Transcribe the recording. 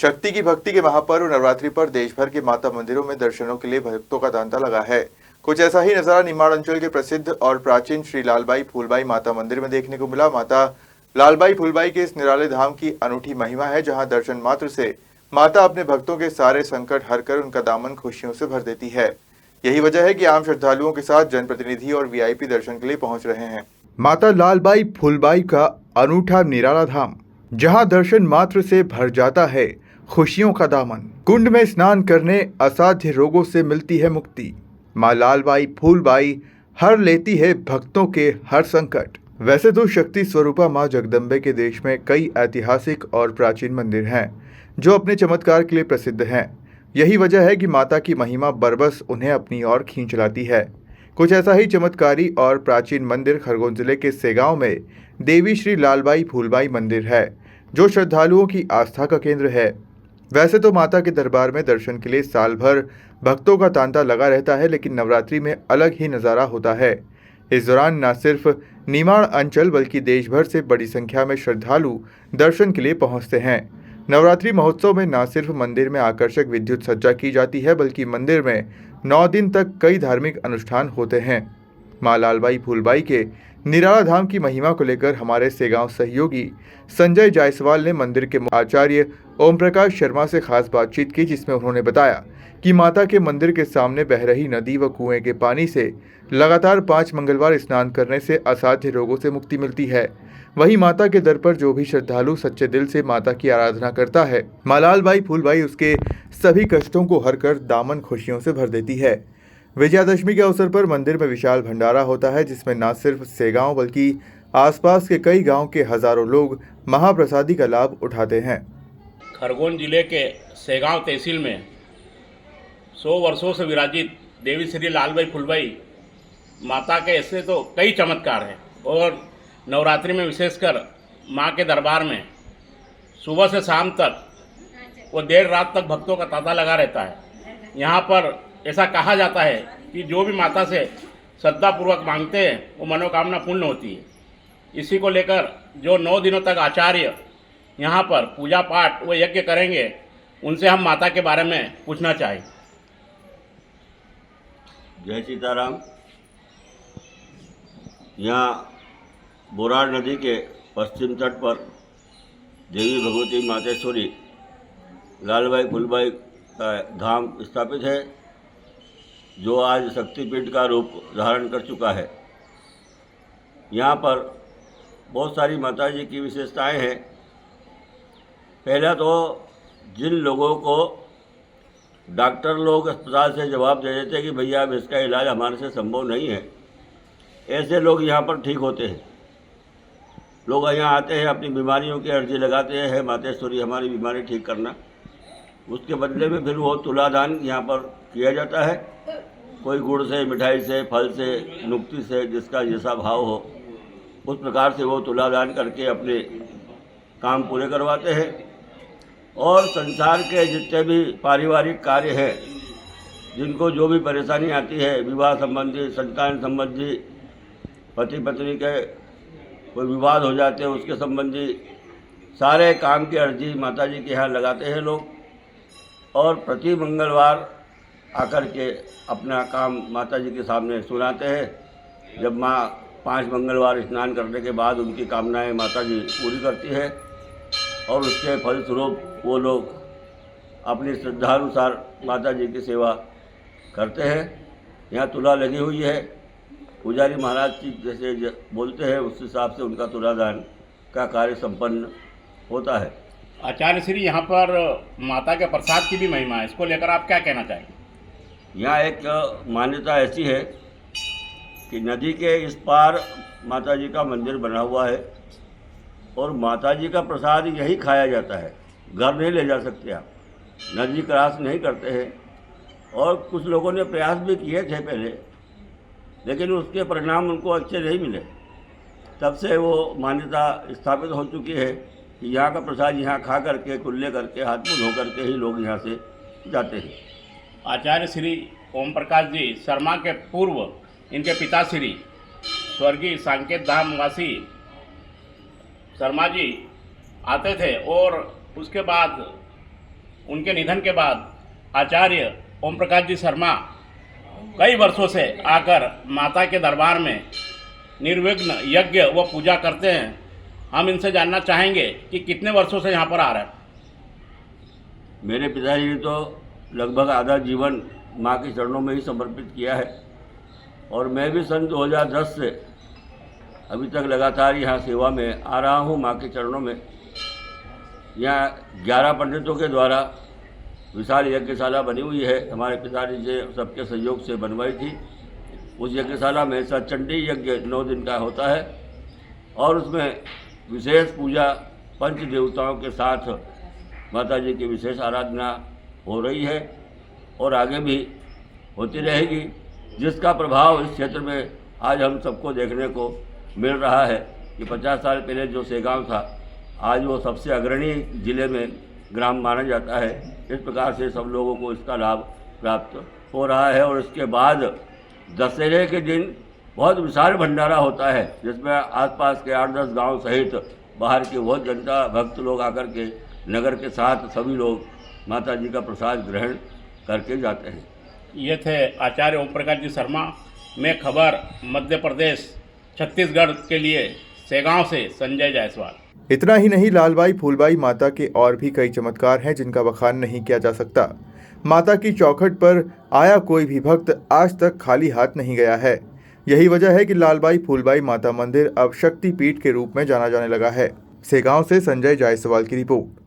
शक्ति की भक्ति के महापर्व नवरात्रि पर देश भर के माता मंदिरों में दर्शनों के लिए भक्तों का तांता लगा है। कुछ ऐसा ही नजारा निमाड़ अंचल के प्रसिद्ध और प्राचीन श्री लालबाई फूलबाई माता मंदिर में देखने को मिला। माता लालबाई फूलबाई के इस निराले धाम की अनूठी महिमा है, जहां दर्शन मात्र से माता अपने भक्तों के सारे संकट हर कर उनका दामन खुशियों से भर देती है। यही वजह है कि आम श्रद्धालुओं के साथ जनप्रतिनिधि और वीआईपी दर्शन के लिए पहुंच रहे हैं। माता लालबाई फूलबाई का अनूठा निराला धाम, जहां दर्शन मात्र से भर जाता है खुशियों का दामन। कुंड में स्नान करने असाध्य रोगों से मिलती है मुक्ति। मां लालबाई फूलबाई हर लेती है भक्तों के हर संकट। वैसे तो शक्ति स्वरूपा मां जगदम्बे के देश में कई ऐतिहासिक और प्राचीन मंदिर हैं जो अपने चमत्कार के लिए प्रसिद्ध हैं। यही वजह है कि माता की महिमा बरबस उन्हें अपनी ओर खींच लाती है। कुछ ऐसा ही चमत्कारी और प्राचीन मंदिर खरगोन जिले के सेगांव में देवी श्री लालबाई फूलबाई मंदिर है, जो श्रद्धालुओं की आस्था का केंद्र है। वैसे तो माता के दरबार में दर्शन के लिए साल भर भक्तों का तांता लगा रहता है, लेकिन नवरात्रि में अलग ही नज़ारा होता है। इस दौरान न सिर्फ निमाड़ अंचल बल्कि देश भर से बड़ी संख्या में श्रद्धालु दर्शन के लिए पहुंचते हैं। नवरात्रि महोत्सव में न सिर्फ मंदिर में आकर्षक विद्युत सज्जा की जाती है, बल्कि मंदिर में 9 दिन तक कई धार्मिक अनुष्ठान होते हैं। मां लालबाई फूलबाई के निराला धाम की महिमा को लेकर हमारे सेगांव सहयोगी संजय जायसवाल ने मंदिर के आचार्य ओम प्रकाश शर्मा से खास बातचीत की, जिसमें उन्होंने बताया कि माता के मंदिर के सामने बह रही नदी व कुएं के पानी से लगातार 5 मंगलवार स्नान करने से असाध्य रोगों से मुक्ति मिलती है। वहीं माता के दर पर जो भी श्रद्धालु सच्चे दिल से माता की आराधना करता है, मां लालबाई फूलबाई उसके सभी कष्टों को हर कर दामन खुशियों से भर देती है। विजयादशमी के अवसर पर मंदिर में विशाल भंडारा होता है, जिसमें न सिर्फ सेगांव बल्कि आसपास के कई गांव के हजारों लोग महाप्रसादी का लाभ उठाते हैं। खरगोन जिले के सेगांव तहसील में 100 वर्षों से विराजित देवी श्री लालबाई फूलबाई माता के ऐसे तो कई चमत्कार हैं, और नवरात्रि में विशेषकर माँ के दरबार में सुबह से शाम तक वो देर रात तक भक्तों का तांता लगा रहता है। यहाँ पर ऐसा कहा जाता है कि जो भी माता से श्रद्धापूर्वक मांगते हैं वो मनोकामना पूर्ण होती है। इसी को लेकर जो 9 दिनों तक आचार्य यहाँ पर पूजा पाठ व यज्ञ करेंगे, उनसे हम माता के बारे में पूछना चाहें। जय सीताराम। यहाँ बोराड़ नदी के पश्चिम तट पर देवी भगवती मातेश्वरी लालबाई फूलबाई का धाम स्थापित है, जो आज शक्तिपीठ का रूप धारण कर चुका है। यहाँ पर बहुत सारी माता जी की विशेषताएं हैं। पहला तो जिन लोगों को डॉक्टर लोग अस्पताल से जवाब दे देते हैं कि भैया अब इसका इलाज हमारे से संभव नहीं है, ऐसे लोग यहाँ पर ठीक होते हैं। लोग यहाँ आते हैं, अपनी बीमारियों की अर्जी लगाते हैं, मातेश्वरी हमारी बीमारी ठीक करना। उसके बदले में फिर वो तुलादान यहाँ पर किया जाता है। कोई गुड़ से, मिठाई से, फल से, नुक्ति से, जिसका जैसा भाव हो उस प्रकार से वो तुलादान करके अपने काम पूरे करवाते हैं। और संसार के जितने भी पारिवारिक कार्य हैं, जिनको जो भी परेशानी आती है, विवाह संबंधी, संतान संबंधी, पति पत्नी के कोई विवाद हो जाते हैं, उसके संबंधी सारे काम की अर्जी माता जी के यहाँ लगाते हैं लोग। और प्रति मंगलवार आकर के अपना काम माता जी के सामने सुनाते हैं। जब माँ 5 मंगलवार स्नान करने के बाद उनकी कामनाएं माता जी पूरी करती है, और उसके फलस्वरूप वो लोग अपनी श्रद्धानुसार माता जी की सेवा करते हैं। यहाँ तुला लगी हुई है, पुजारी महाराज जी जैसे बोलते हैं उस हिसाब से उनका तुलादान का कार्य संपन्न होता है। आचार्य श्री, यहाँ पर माता के प्रसाद की भी महिमा है, इसको लेकर आप क्या कहना चाहेंगे? यहाँ एक मान्यता ऐसी है कि नदी के इस पार माता जी का मंदिर बना हुआ है, और माता जी का प्रसाद यही खाया जाता है। घर नहीं ले जा सकते आप, नदी क्रॉस नहीं करते हैं। और कुछ लोगों ने प्रयास भी किए थे पहले, लेकिन उसके परिणाम उनको अच्छे नहीं मिले। तब से वो मान्यता स्थापित हो चुकी है कि यहाँ का प्रसाद यहाँ खा करके, कुल्ले करके, हाथ मुँह धो करके ही लोग यहाँ से जाते हैं। आचार्य श्री ओम प्रकाश जी शर्मा के पूर्व इनके पिता श्री स्वर्गीय सांकेत धाम वासी शर्मा जी आते थे, और उसके बाद उनके निधन के बाद आचार्य ओम प्रकाश जी शर्मा कई वर्षों से आकर माता के दरबार में निर्विघ्न यज्ञ व पूजा करते हैं। हम इनसे जानना चाहेंगे कि कितने वर्षों से यहाँ पर आ रहे हैं। मेरे पिताजी ने तो लगभग आधा जीवन माँ के चरणों में ही समर्पित किया है और मैं भी सन 2010 से अभी तक लगातार यहाँ सेवा में आ रहा हूँ। माँ के चरणों में यहाँ 11 पंडितों के द्वारा विशाल यज्ञशाला बनी हुई है। हमारे पिताजी से सबके सहयोग से बनवाई थी। उस यज्ञशाला में सचंडी यज्ञ 9 दिन का होता है और उसमें विशेष पूजा पंच देवताओं के साथ माता जी की विशेष आराधना हो रही है और आगे भी होती रहेगी, जिसका प्रभाव इस क्षेत्र में आज हम सबको देखने को मिल रहा है कि 50 साल पहले जो सेगांव था आज वो सबसे अग्रणी जिले में ग्राम माना जाता है। इस प्रकार से सब लोगों को इसका लाभ प्राप्त हो रहा है और इसके बाद दशहरे के दिन बहुत विशाल भंडारा होता है, जिसमें आसपास के 8-10 गांव सहित बाहर की बहुत जनता भक्त लोग आकर के नगर के साथ सभी लोग माता जी का प्रसाद ग्रहण करके जाते हैं। ये थे आचार्य ओम प्रकाश जी शर्मा। मैं खबर मध्य प्रदेश छत्तीसगढ़ के लिए सेगांव से संजय जायसवाल। इतना ही नहीं, लालबाई फूलबाई माता के और भी कई चमत्कार हैं जिनका बखान नहीं किया जा सकता। माता की चौखट पर आया कोई भी भक्त आज तक खाली हाथ नहीं गया है। यही वजह है कि लालबाई फूलबाई माता मंदिर अब शक्ति पीठ के रूप में जाना जाने लगा है। सेगांव से संजय जायसवाल की रिपोर्ट।